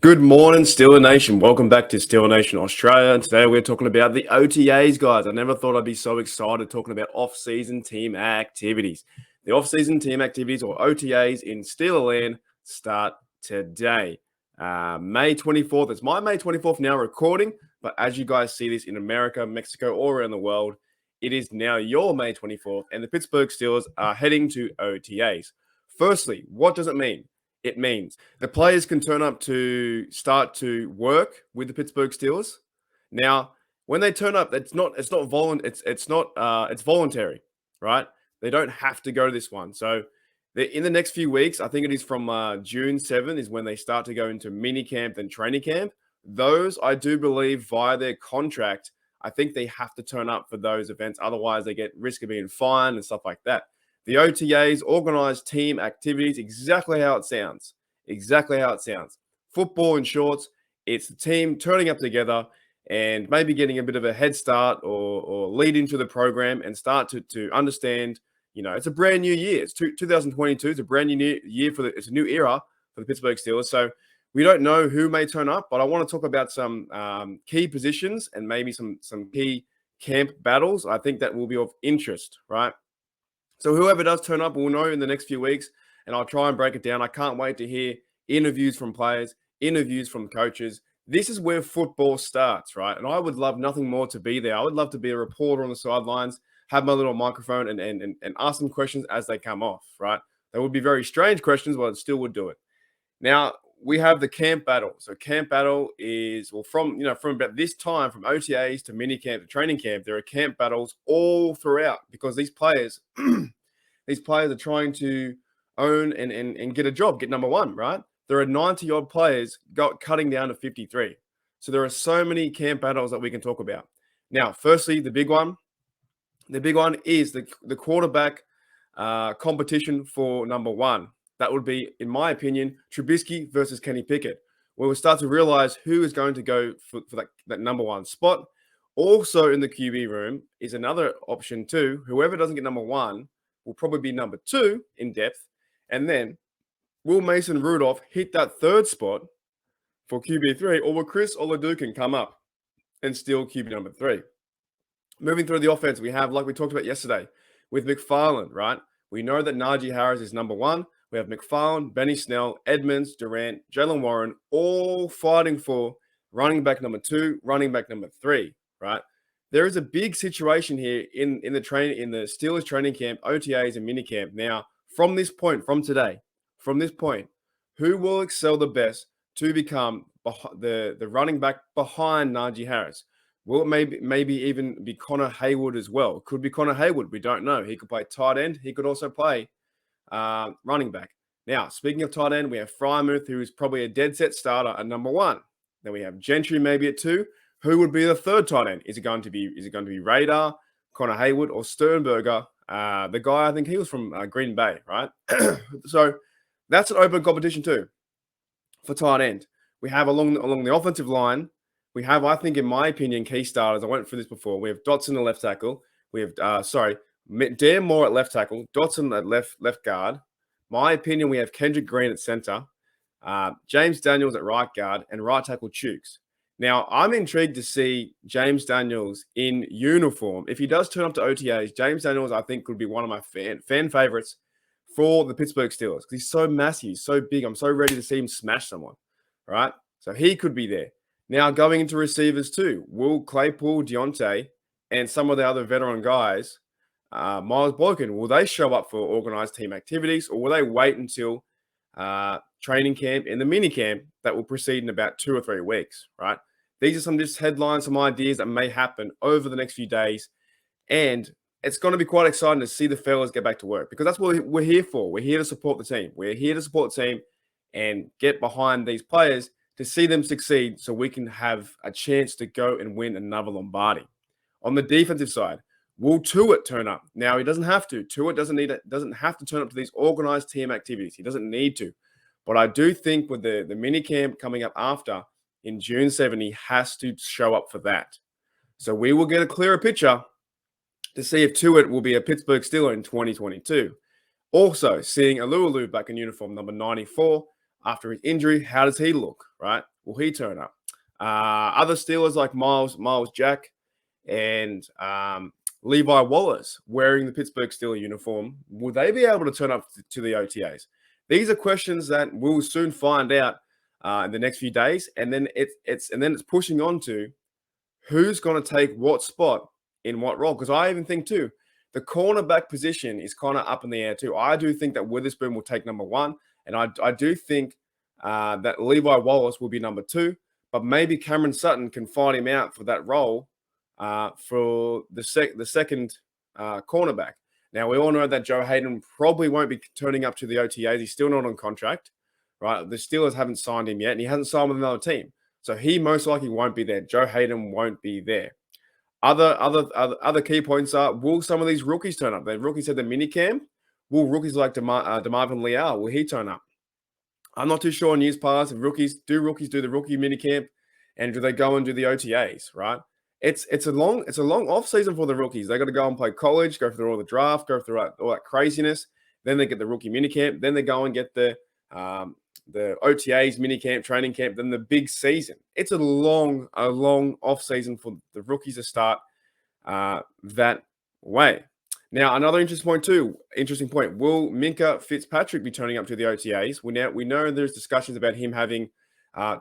Good morning, Steeler Nation. Welcome back to Steeler Nation Australia. And today we're talking about the OTAs, guys. I never thought I'd be so excited talking about off-season team activities. The off-season team activities, or OTAs, in Steeler Land start today, May 24th. It's my May 24th now recording, but as you guys see this in America, Mexico, all around the world, it is now your May 24th, and the Pittsburgh Steelers are heading to OTAs. Firstly, what does it mean? It means the players can turn up to start to work with the Pittsburgh Steelers. Now, when they turn up, it's voluntary, right? They don't have to go to this one. So in the next few weeks, I think it is from June 7 is when they start to go into mini camp and training camp. Those, I do believe, via their contract, I think they have to turn up for those events. Otherwise, they get risk of being fined and stuff like that. The OTAs, organized team activities, exactly how it sounds. Exactly how it sounds. Football in shorts, it's the team turning up together and maybe getting a bit of a head start or lead into the program and start to understand, it's a brand new year. It's 2022. It's a brand new year it's a new era for the Pittsburgh Steelers. So we don't know who may turn up, but I want to talk about some key positions and maybe some key camp battles. I think that will be of interest, right? So whoever does turn up, we'll know in the next few weeks, and I'll try and break it down. I can't wait to hear interviews from players, interviews from coaches. This is where football starts, right? And I would love nothing more to be there. I would love to be a reporter on the sidelines, have my little microphone and ask them questions as they come off, right? They would be very strange questions, but I still would do it. Now, we have the camp battle. So camp battle is, from about this time, from OTAs to mini camp to training camp, there are camp battles all throughout because these players, are trying to own and get a job, get number one, right? There are 90-odd players cutting down to 53. So there are so many camp battles that we can talk about. Now, firstly, the big one is the quarterback competition for number one. That would be, in my opinion, Trubisky versus Kenny Pickett, where we'll start to realize who is going to go for that number one spot. Also in the QB room is another option too. Whoever doesn't get number one will probably be number two in depth. And then will Mason Rudolph hit that third spot for QB3, or will Chris Oladukin come up and steal QB number three? Moving through the offense, we have, like we talked about yesterday, with McFarland, right? We know that Najee Harris is number one. We have McFarland, Benny Snell, Edmonds, Durant, Jalen Warren, all fighting for running back number two, running back number three, right? There is a big situation here in the Steelers training camp, OTAs and minicamp. Now, from this point, who will excel the best to become the running back behind Najee Harris? Will it maybe even be Connor Haywood as well? It could be Connor Haywood. We don't know. He could play tight end. He could also play running back. Now, speaking of tight end, we have Frymouth, who is probably a dead set starter at number one. Then we have Gentry maybe at two. Who would be the third tight end? Is it going to be Radar, Connor Haywood, or Sternberger? The guy, I think he was from Green Bay, right? So that's an open competition too for tight end. We have along the offensive line, we have, I think, in my opinion, key starters. I went through this before. We have Dotson at left tackle. We have Dan Moore at left tackle, Dotson at left guard. My opinion, we have Kendrick Green at center, James Daniels at right guard, and right tackle Chooks. Now, I'm intrigued to see James Daniels in uniform. If he does turn up to OTAs, James Daniels, I think, could be one of my fan favorites for the Pittsburgh Steelers because he's so massive, he's so big. I'm so ready to see him smash someone, right? So he could be there. Now, going into receivers too, will Claypool, Deontay, and some of the other veteran guys, Miles Boykin, will they show up for organized team activities, or will they wait until training camp and the mini camp that will proceed in about 2 or 3 weeks, right? These are some just headlines, some ideas that may happen over the next few days. And it's going to be quite exciting to see the fellas get back to work because that's what we're here for. We're here to support the team. We're here to support the team and get behind these players to see them succeed so we can have a chance to go and win another Lombardi. On the defensive side, will Tuitt turn up? Now, he doesn't have to. Tuitt doesn't have to turn up to these organized team activities. He doesn't need to. But I do think with the mini camp coming up after in June 7, he has to show up for that. So we will get a clearer picture to see if Tuitt will be a Pittsburgh Steeler in 2022. Also, seeing Alualu back in uniform number 94 after his injury, how does he look, right? Will he turn up? Other Steelers like Miles Jack and Levi Wallace wearing the Pittsburgh Steelers uniform, will they be able to turn up to the OTAs? These are questions that we'll soon find out in the next few days, and then it's pushing on to who's going to take what spot in what role. Because I even think too, the cornerback position is kind of up in the air too. I do think that Witherspoon will take number one, and I do think that Levi Wallace will be number two, but maybe Cameron Sutton can find him out for that role for the second cornerback. Now, we all know that Joe Hayden probably won't be turning up to the OTAs. He's still not on contract, right? The Steelers haven't signed him yet, and he hasn't signed with another team. So he most likely won't be there. Joe Hayden won't be there. Other key points are, will some of these rookies turn up? The rookies had the minicamp. Will rookies like DeMarvin Leal, will he turn up? I'm not too sure in years past if rookies do the rookie minicamp, and do they go and do the OTAs, right? It's a long off season for the rookies. They got to go and play college, go through all the draft, go through all that craziness. Then they get the rookie minicamp. Then they go and get the OTAs, minicamp, training camp, then the big season. It's a long off season for the rookies to start that way. Now, another interesting point. Will Minkah Fitzpatrick be turning up to the OTAs? We know there's discussions about him having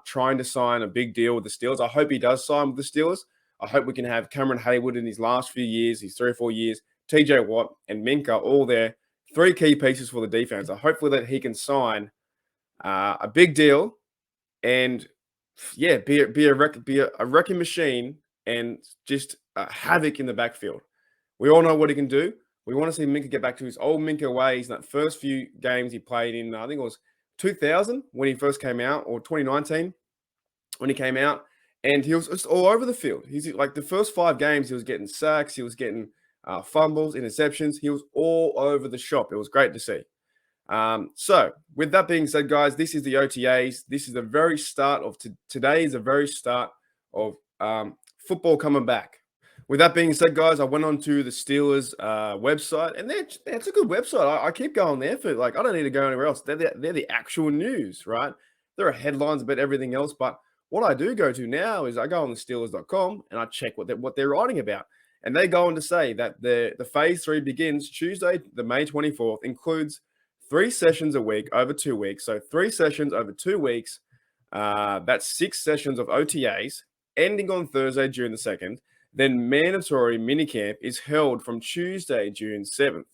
trying to sign a big deal with the Steelers. I hope he does sign with the Steelers. I hope we can have Cameron Hayward in his last few years, his 3 or 4 years, TJ Watt and Minkah, all there, 3 key pieces for the defense. Hopefully that he can sign a big deal and be a wrecking machine and just havoc in the backfield. We all know what he can do. We want to see Minkah get back to his old Minkah ways. In that first few games he played in, I think it was 2000 when he first came out, or 2019 when he came out, and he was just all over the field. He's like the first 5 games, he was getting sacks, he was getting fumbles, interceptions. He was all over the shop. It was great to see. So with that being said, guys, this is the OTAs. This is the very start of today is the very start of football coming back. With that being said, guys, I went on to the Steelers website, and it's a good website. I keep going there for, like, I don't need to go anywhere else. They're the actual news, right? There are headlines about everything else, but what I do go to now is I go on the Steelers.com and I check what they're writing about. And they go on to say that the Phase 3 begins Tuesday, the May 24th, includes 3 sessions a week over 2 weeks. So 3 sessions over 2 weeks. That's 6 sessions of OTAs, ending on Thursday, June the 2nd. Then mandatory minicamp is held from Tuesday, June 7th.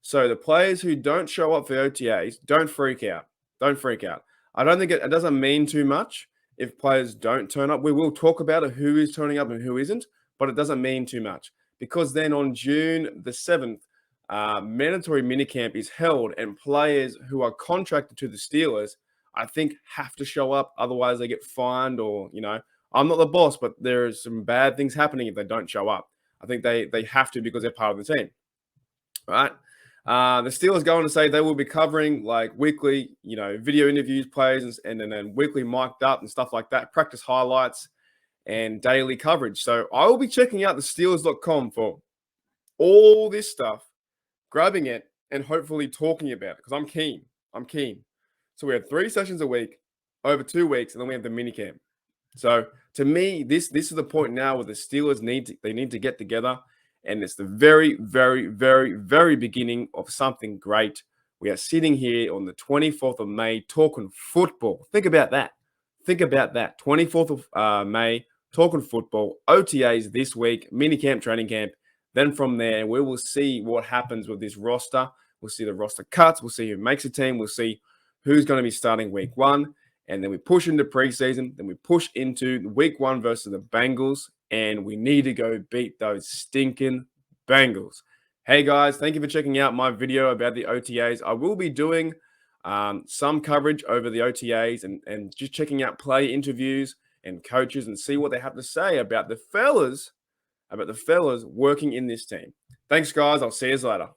So the players who don't show up for OTAs, don't freak out. Don't freak out. I don't think it doesn't mean too much if players don't turn up. We will talk about who is turning up and who isn't, but it doesn't mean too much, because then on June the 7th, mandatory minicamp is held, and players who are contracted to the Steelers, I think, have to show up. Otherwise, they get fined, or, I'm not the boss, but there's some bad things happening if they don't show up. I think they have to, because they're part of the team. All right. The Steelers go on to say they will be covering, like, weekly, video interviews, players, and then weekly mic'd up and stuff like that, practice highlights and daily coverage. So I will be checking out the Steelers.com for all this stuff, grabbing it, and hopefully talking about it, because I'm keen. So we have 3 sessions a week over 2 weeks, and then we have the minicamp. So to me, this is the point now where the Steelers need to get together, and it's the very, very, very, very beginning of something great. We are sitting here on the 24th of May talking football. Think about that. 24th of May, talking football. OTAs this week, minicamp, training camp. Then from there, we will see what happens with this roster. We'll see the roster cuts. We'll see who makes a team. We'll see who's going to be starting week 1. And then we push into preseason. Then we push into week 1 versus the Bengals. And we need to go beat those stinking Bengals. Hey, guys, thank you for checking out my video about the OTAs. I will be doing some coverage over the OTAs and just checking out play interviews and coaches and see what they have to say about the fellas working in this team. Thanks, guys. I'll see you later.